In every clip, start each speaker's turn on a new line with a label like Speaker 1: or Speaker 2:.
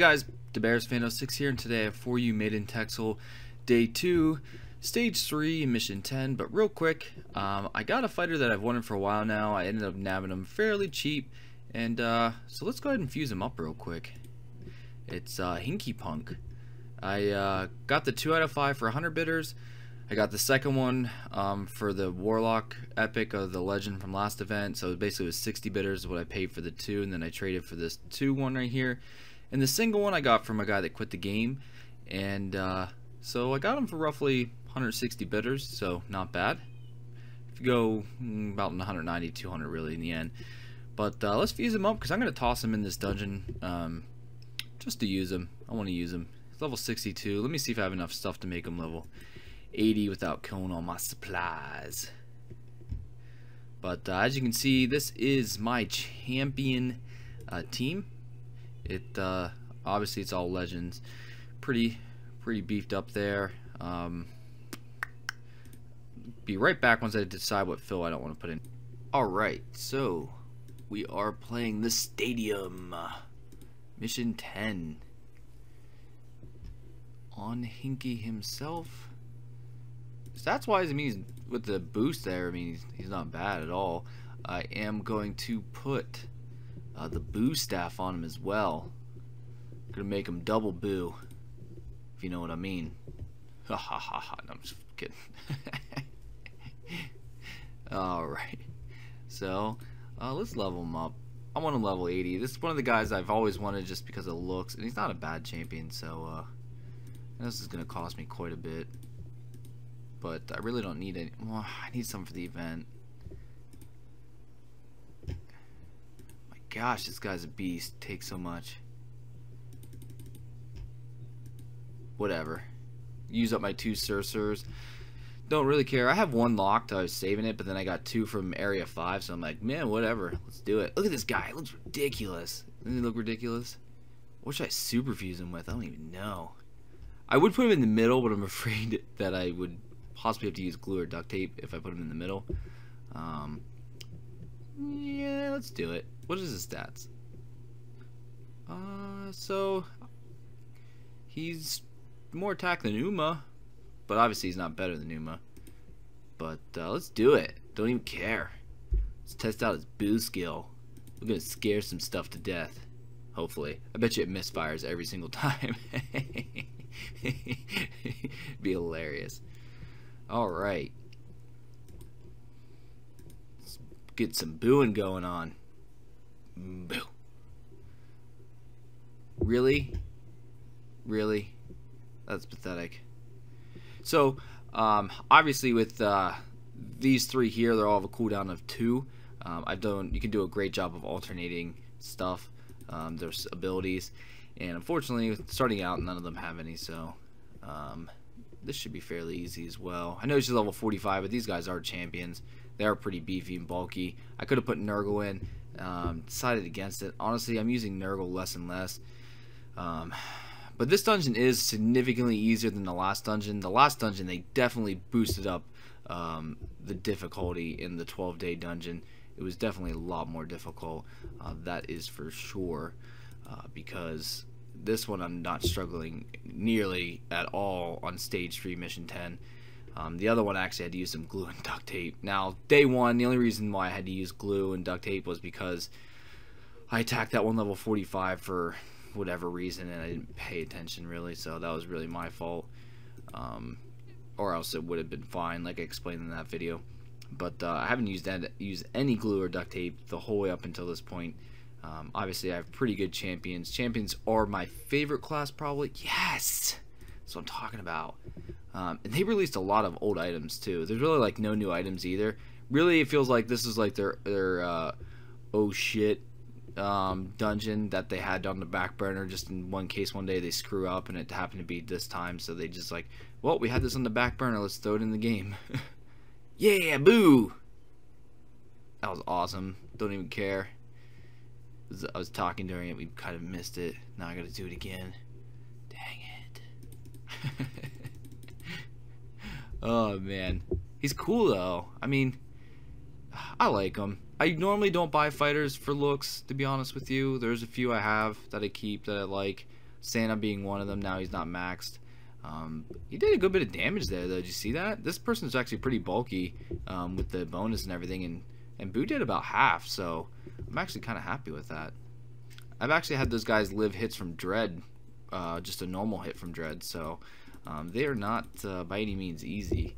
Speaker 1: guys, DeBearsFan06 here, and today I have for you Made in Texel Day 2, Stage 3, Mission 10. But real quick, I got a fighter that I've wanted for a while now. I ended up nabbing him fairly cheap, and so let's go ahead and fuse him up real quick. It's Hinky Punk. I got the 2 out of 5 for 100 bidders. I got the second one for the Warlock Epic of the Legend from last event, so basically it was 60 bidders is what I paid for the 2, and then I traded for this 2 one right here. And the single one I got from a guy that quit the game, and so I got him for roughly 160 bidders, so not bad. If you go about 190, 200 really in the end. But let's fuse him up because I'm going to toss him in this dungeon just to use him. I want to use him. He's level 62. Let me see if I have enough stuff to make him level 80 without killing all my supplies. But as you can see, this is my champion team. It obviously it's all legends, pretty beefed up there. Be right back once I decide what fill I don't want to put in. Alright, so we are playing the stadium, Mission 10 on Hinky himself. Stats wise, I mean, he's, with the boost there, I mean, he's not bad at all. I am going to put the boo staff on him as well. Gonna make him double boo, if you know what I mean. Ha ha ha ha. No, I'm just kidding. Alright, so let's level him up. I want him level 80. This is one of the guys I've always wanted just because of looks, and he's not a bad champion, so this is gonna cost me quite a bit, but I really don't need any. Well, I need some for the event. Gosh, this guy's a beast. Takes so much. Whatever. Use up my 2 Sorcerers. Don't really care. I have 1 locked. I was saving it, but then I got 2 from Area 5, so I'm like, man, whatever. Let's do it. Look at this guy. It looks ridiculous. Doesn't he look ridiculous? What should I super fuse him with? I don't even know. I would put him in the middle, but I'm afraid that I would possibly have to use glue or duct tape if I put him in the middle. Yeah, let's do it. What is his stats? So he's more attack than Uma, but obviously he's not better than Uma. But let's do it. Don't even care. Let's test out his boo skill. We're gonna scare some stuff to death. Hopefully. I bet you it misfires every single time. Be hilarious. Alright. Get some booing going on. Boo. Really? Really? That's pathetic. So, obviously with these 3 here, they're all have a cooldown of 2. You can do a great job of alternating stuff, their abilities, and unfortunately, starting out, none of them have any, so this should be fairly easy as well. I know she's level 45, but these guys are champions. They are pretty beefy and bulky. I could have put Nurgle in, decided against it. Honestly, I'm using Nurgle less and less. But this dungeon is significantly easier than the last dungeon. The last dungeon, they definitely boosted up the difficulty in the 12-day dungeon. It was definitely a lot more difficult. That is for sure, because this one I'm not struggling nearly at all on Stage 3, Mission 10. The other one actually had to use some glue and duct tape. Now, day 1, the only reason why I had to use glue and duct tape was because I attacked that one level 45 for whatever reason, and I didn't pay attention really, so that was really my fault. Or else it would have been fine, like I explained in that video. But I haven't used any glue or duct tape the whole way up until this point. Obviously, I have pretty good champions. Champions are my favorite class, probably. Yes! That's what I'm talking about. And they released a lot of old items too. There's really like no new items either. Really, it feels like this is like their oh shit dungeon that they had on the back burner. Just in one case, one day they screw up and it happened to be this time, so they just like, well, we had this on the back burner. Let's throw it in the game. Yeah, boo! That was awesome. Don't even care. I was talking during it. We kind of missed it. Now I got to do it again. Dang it. Oh man, he's cool though. I mean, I like him. I normally don't buy fighters for looks, to be honest with you. There's a few I have that I keep that I like. Santa being one of them. Now he's not maxed. He did a good bit of damage there, though. Did you see that? This person's actually pretty bulky with the bonus and everything, and Boo did about half, so I'm actually kind of happy with that. I've actually had those guys live hits from Dread, just a normal hit from Dread, so they are not by any means easy.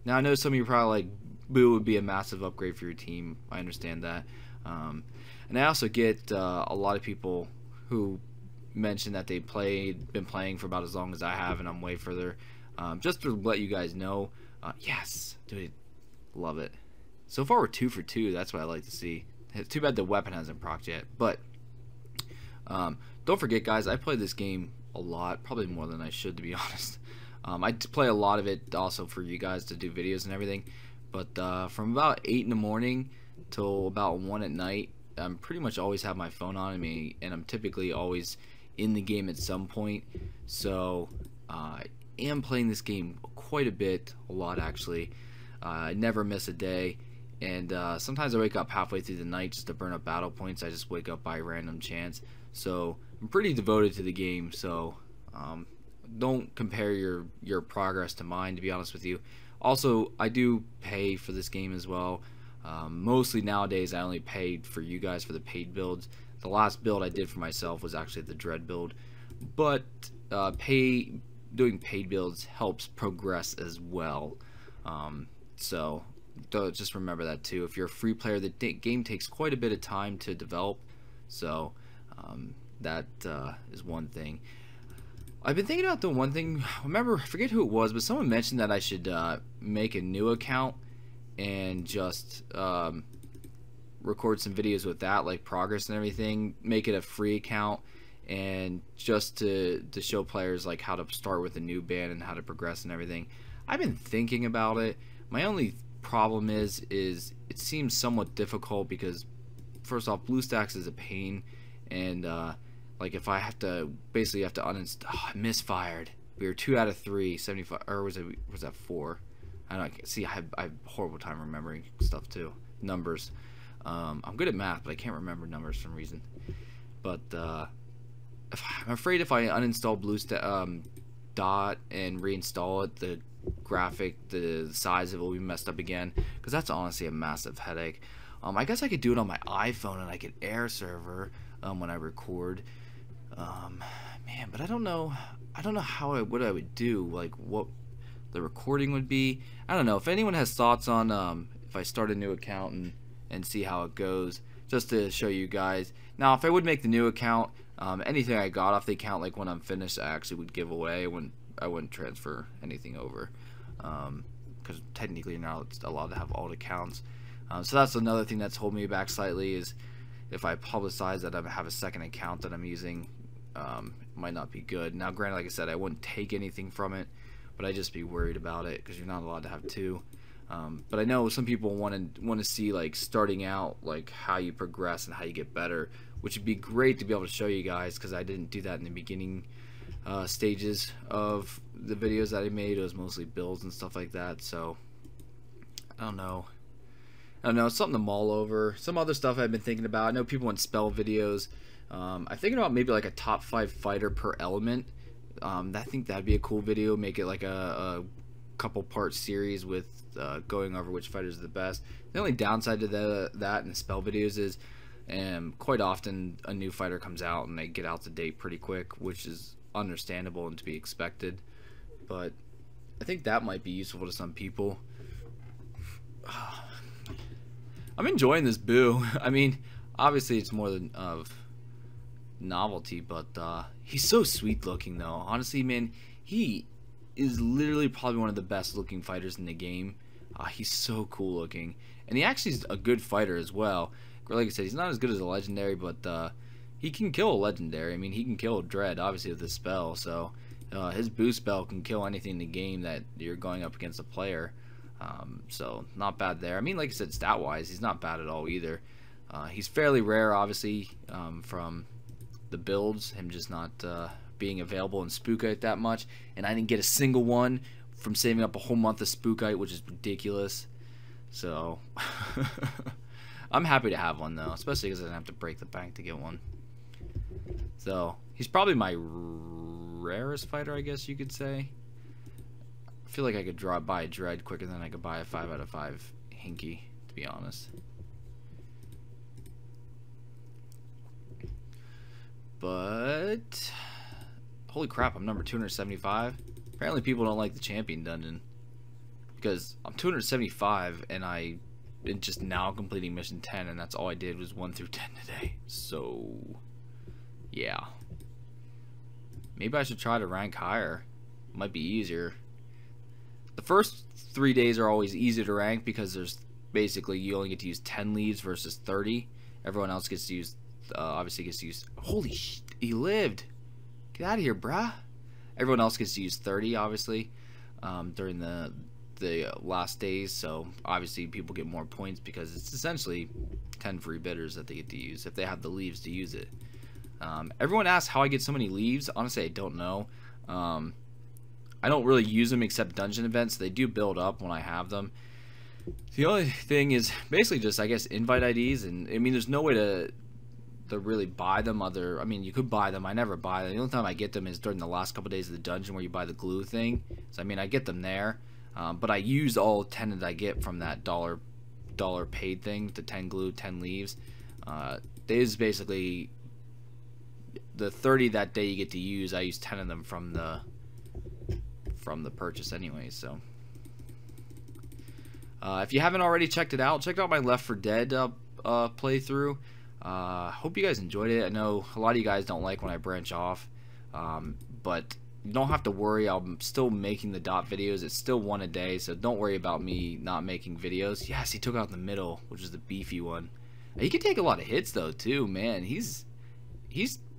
Speaker 1: Now, I know some of you are probably like, Boo would be a massive upgrade for your team. I understand that. And I also get a lot of people who mention that they've been playing for about as long as I have, and I'm way further. Just to let you guys know, yes, dude, love it. So far, we're 2 for 2. That's what I like to see. It's too bad the weapon hasn't procced yet. But don't forget, guys, I play this game a lot, probably more than I should, to be honest. I play a lot of it also for you guys to do videos and everything. But from about 8 in the morning till about 1 at night, I'm pretty much always have my phone on me, and I'm typically always in the game at some point. So I am playing this game quite a bit, a lot actually. I never miss a day, and sometimes I wake up halfway through the night just to burn up battle points. I just wake up by random chance. So I'm pretty devoted to the game, so don't compare your progress to mine, to be honest with you. Also, I do pay for this game as well. Mostly nowadays I only paid for you guys for the paid builds. The last build I did for myself was actually the Dread build, but doing paid builds helps progress as well. So just remember that too. If you're a free player, the game takes quite a bit of time to develop, so that is one thing. I've been thinking about the one thing, I forget who it was, but someone mentioned that I should make a new account and just record some videos with that, like progress and everything, make it a free account, and just to show players like how to start with a new band and how to progress and everything. I've been thinking about it. My only problem is it seems somewhat difficult because first off, BlueStacks is a pain, and like if I have to basically uninstall, I misfired. We were 2 out of 3, 75, or was that 4? I don't know. See, I have a horrible time remembering stuff too, numbers. I'm good at math, but I can't remember numbers for some reason. But I'm afraid if I uninstall D.O.T and reinstall it, the size of it will be messed up again, because that's honestly a massive headache. I guess I could do it on my iPhone, and I could air server when I record. Man, but I don't know what I would do, like what the recording would be. I don't know. If anyone has thoughts on if I start a new account and see how it goes, just to show you guys. Now, if I would make the new account, anything I got off the account, like when I'm finished, I actually would give away. I wouldn't transfer anything over, because technically you're not allowed to have alt accounts. So that's another thing that's holding me back slightly, is if I publicize that I have a second account that I'm using, it might not be good. Now, granted, like I said, I wouldn't take anything from it, but I'd just be worried about it because you're not allowed to have 2. But I know some people want to see, like, starting out, like how you progress and how you get better, which would be great to be able to show you guys, because I didn't do that in the beginning stages of the videos that I made. It was mostly builds and stuff like that. So I don't know. It's something to mull over. Some other stuff I've been thinking about. I know people want spell videos. I'm thinking about maybe like a top 5 fighter per element. I think that'd be a cool video. Make it like a couple part series with going over which fighters are the best. The only downside to that in the spell videos is quite often a new fighter comes out and they get out to date pretty quick, which is understandable and to be expected. But I think that might be useful to some people. I'm enjoying this Boo. I mean, obviously it's more than of novelty, but he's so sweet looking though. Honestly, man, he is literally probably one of the best looking fighters in the game. He's so cool looking, and he actually is a good fighter as well. Like I said, he's not as good as a legendary, but he can kill a legendary. I mean, he can kill Dread obviously with his spell, so his Boo spell can kill anything in the game that you're going up against a player. So not bad there. I mean, like I said, stat wise, he's not bad at all either. He's fairly rare, obviously, from the builds, him just not being available in Spookite that much, and I didn't get a single one from saving up a whole month of Spookite, which is ridiculous. So I'm happy to have one though, especially because I didn't have to break the bank to get one. So he's probably my rarest fighter, I guess you could say. I feel like I could buy a Dread quicker than I could buy a 5 out of 5 Hinky, to be honest. But holy crap, I'm number 275. Apparently people don't like the champion dungeon because I'm 275 and I just now completing mission 10, and that's all I did was 1 through 10 today. So yeah, maybe I should try to rank higher. Might be easier. The first 3 days are always easy to rank because there's basically you only get to use 10 leaves versus 30. Everyone else gets to use obviously gets to use. Holy shit, he lived. Get out of here, bruh. Everyone else gets to use 30 obviously during the last days, so obviously people get more points because it's essentially 10 free bidders that they get to use if they have the leaves to use it. Everyone asks how I get so many leaves. Honestly, I don't know. I don't really use them except dungeon events. They do build up when I have them. The only thing is basically just, I guess, invite IDs, and I mean there's no way to really buy them. I mean, you could buy them. I never buy them. The only time I get them is during the last couple days of the dungeon where you buy the glue thing. So I mean, I get them there, but I use all 10 that I get from that dollar paid thing, the 10 glue, 10 leaves. There's basically the 30 that day you get to use. I use 10 of them from the purchase anyway. So if you haven't already checked it out, check out my Left 4 Dead playthrough. Hope you guys enjoyed it. I know a lot of you guys don't like when I branch off, but you don't have to worry. I'm still making the DOT videos. It's still one a day, so don't worry about me not making videos. Yes, he took out the middle, which is the beefy one. He can take a lot of hits though too, man. He's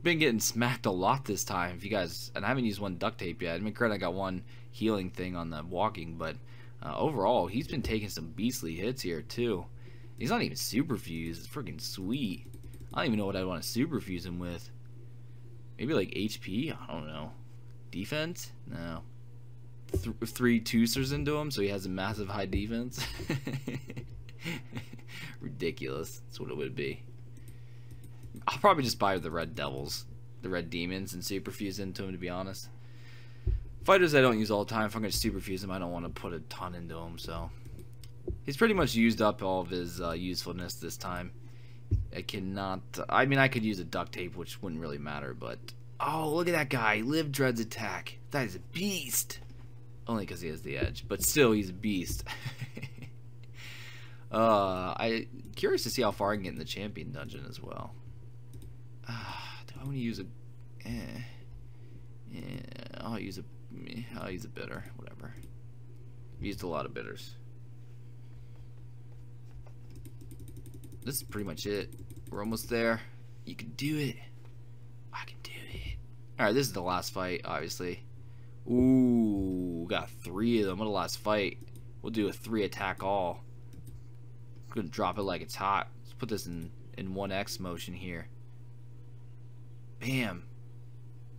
Speaker 1: been getting smacked a lot this time. If you guys, and I haven't used one duct tape yet. I mean, I got one healing thing on the walking, but overall he's been taking some beastly hits here too. He's not even super fused. It's freaking sweet. I don't even know what I'd want to super fuse him with. Maybe like HP? I don't know. Defense? No. 3 twosters into him, so he has a massive high defense. Ridiculous. That's what it would be. I'll probably just buy the red devils, the red demons, and super fuse into him, to be honest. Fighters I don't use all the time, if I'm going to super fuse him, I don't want to put a ton into him, so. He's pretty much used up all of his usefulness this time. I cannot. I mean, I could use a duct tape, which wouldn't really matter, but. Oh, look at that guy. Live Dread's attack. That is a beast. Only because he has the edge, but still, he's a beast. I'm curious to see how far I can get in the champion dungeon as well. Do I want to use a. Yeah, I'll use a bitter. Whatever. I've used a lot of bitters. This is pretty much it. We're almost there. You can do it. I can do it. Alright, this is the last fight, obviously. Ooh, got 3 of them. What a last fight. We'll do a 3 attack all. Gonna drop it like it's hot. Let's put this in 1x motion here. Bam.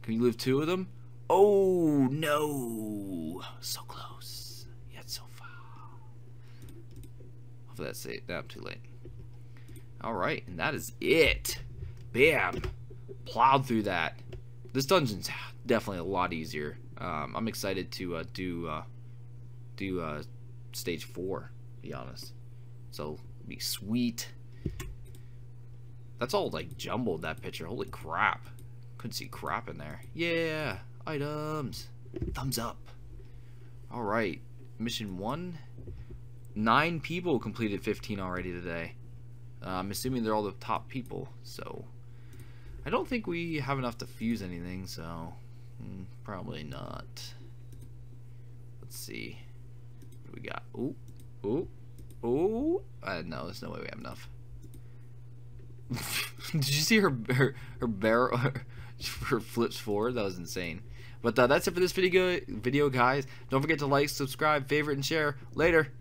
Speaker 1: Can you live 2 of them? Oh, no. So close. Yet so far. Hopefully that's it. No, I'm too late. Alright, and that is it. Bam. Plowed through that. This dungeon's definitely a lot easier. I'm excited to do stage 4, to be honest. So, it'll be sweet. That's all like jumbled, that picture. Holy crap. Couldn't see crap in there. Yeah. Items. Thumbs up. Alright. Mission 1. 9 people completed 15 already today. I'm assuming they're all the top people, so I don't think we have enough to fuse anything, so probably not. Let's see. What do we got? Ooh, ooh, ooh. No, there's no way we have enough. Did you see her barrel? Her flips forward? That was insane. But that's it for this video, guys. Don't forget to like, subscribe, favorite, and share. Later.